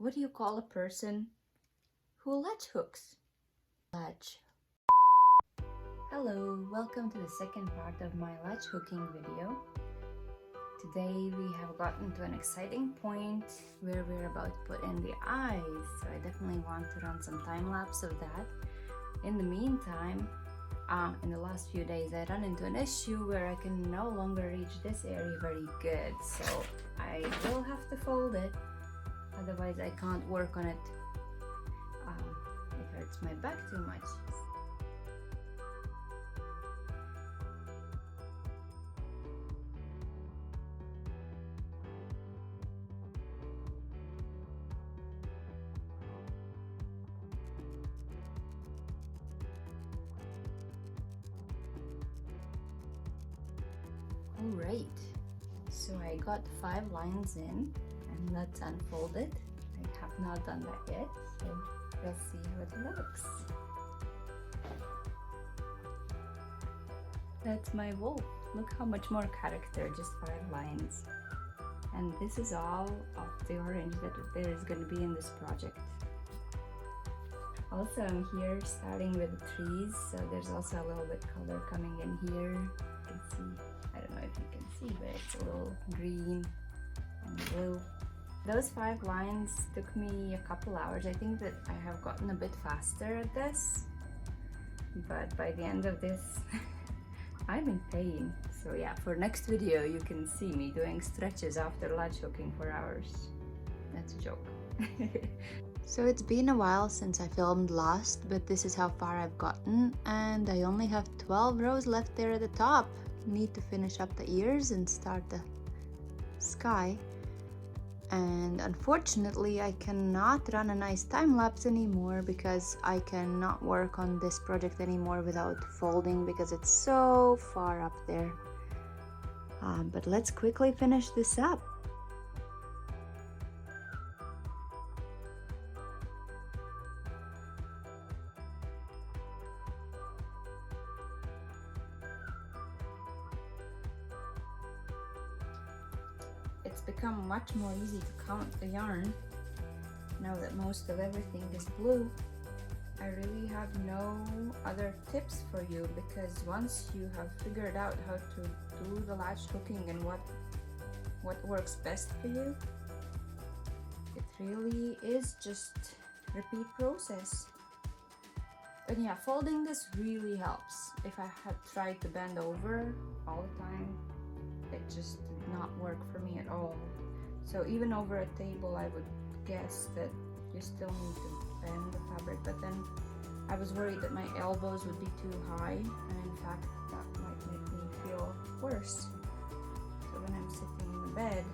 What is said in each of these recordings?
What do you call a person who latch hooks? Latch. Hello, welcome to the second part of my latch hooking video. Today we have gotten to an exciting point where we're about to put in the eyes, so I definitely want to run some time lapse of that. In the meantime, in the last few days I ran into an issue where I can no longer reach this area very good, so I will have to fold it, otherwise I can't work on it. It hurts my back too much. Alright, so I got 5 lines in, and let's unfold it. I have not done that yet, so we'll see how it looks. That's my wolf. Look how much more character, just 5 lines. And this is all of the orange that there is going to be in this project. Also, I'm here starting with the trees, so there's also a little bit color coming in here. You can see, I don't know if you can see, but it's a little green and blue. Those 5 lines took me a couple hours. I think that I have gotten a bit faster at this, but by the end of this, I'm in pain. So yeah, for next video, you can see me doing stretches after latch hooking for hours. That's a joke. So it's been a while since I filmed last, but this is how far I've gotten, and I only have 12 rows left there at the top. Need to finish up the ears and start the sky. And unfortunately I cannot run a nice time lapse anymore because I cannot work on this project anymore without folding because it's so far up there. But let's quickly finish this up. It's become much more easy to count the yarn now that most of everything is blue. I really have no other tips for you, because once you have figured out how to do the latch hooking and what works best for you, it really is just repeat process. But yeah, folding this really helps. If I had tried to bend over all the time, it just did not work for me at all. So even over a table, I would guess that you still need to bend the fabric, but then I was worried that my elbows would be too high, and in fact that might make me feel worse. So when I'm sitting in the bed,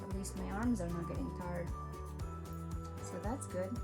at least my arms are not getting tired, so that's good.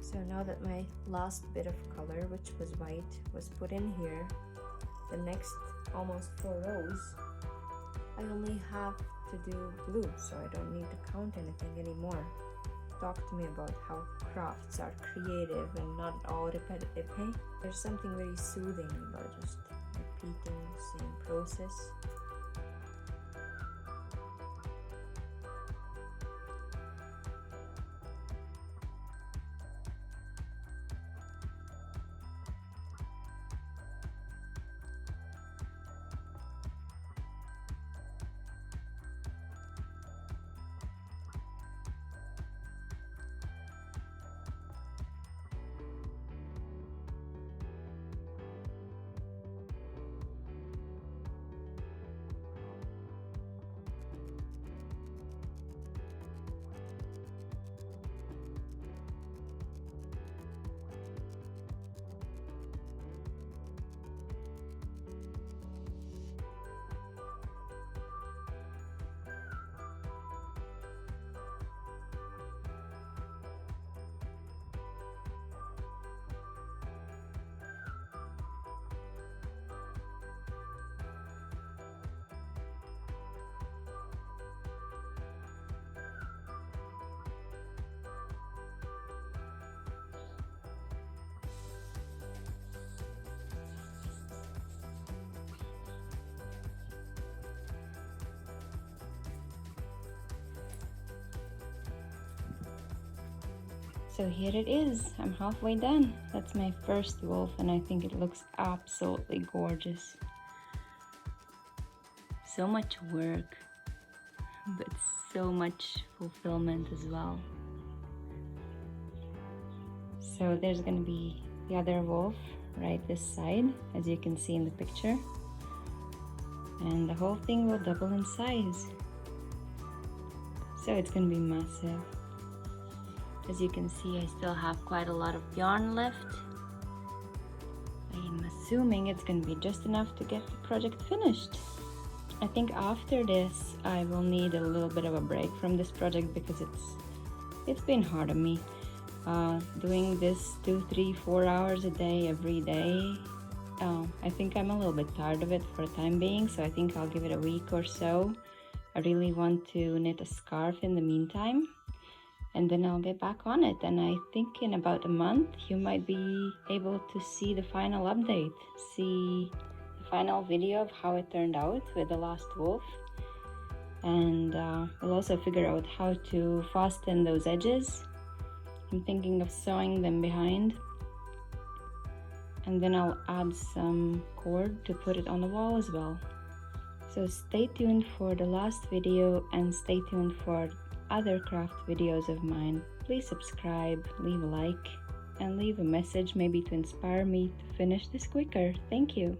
So now that my last bit of color, which was white, was put in here, the next almost 4 rows, I only have to do blue, so I don't need to count anything anymore. Talk to me about how crafts are creative and not all repetitive, hey? There's something very soothing about just repeating the same process. So here it is. I'm halfway done. That's my first wolf, and I think it looks absolutely gorgeous. So much work, but so much fulfillment as well. So there's gonna be the other wolf right this side, as you can see in the picture. And the whole thing will double in size. So it's gonna be massive. As you can see, I still have quite a lot of yarn left. I'm assuming it's gonna be just enough to get the project finished. I think after this, I will need a little bit of a break from this project because it's been hard on me. Doing this 2, 3, 4 hours a day, every day. I think I'm a little bit tired of it for the time being, so I think I'll give it a week or so. I really want to knit a scarf in the meantime, and then I'll get back on it. And I think in about a month, you might be able to see the final update, see the final video of how it turned out with the last wolf. And we'll also figure out how to fasten those edges. I'm thinking of sewing them behind, and then I'll add some cord to put it on the wall as well. So stay tuned for the last video, and stay tuned for other craft videos of mine. Please subscribe, leave a like, and leave a message maybe to inspire me to finish this quicker. Thank you.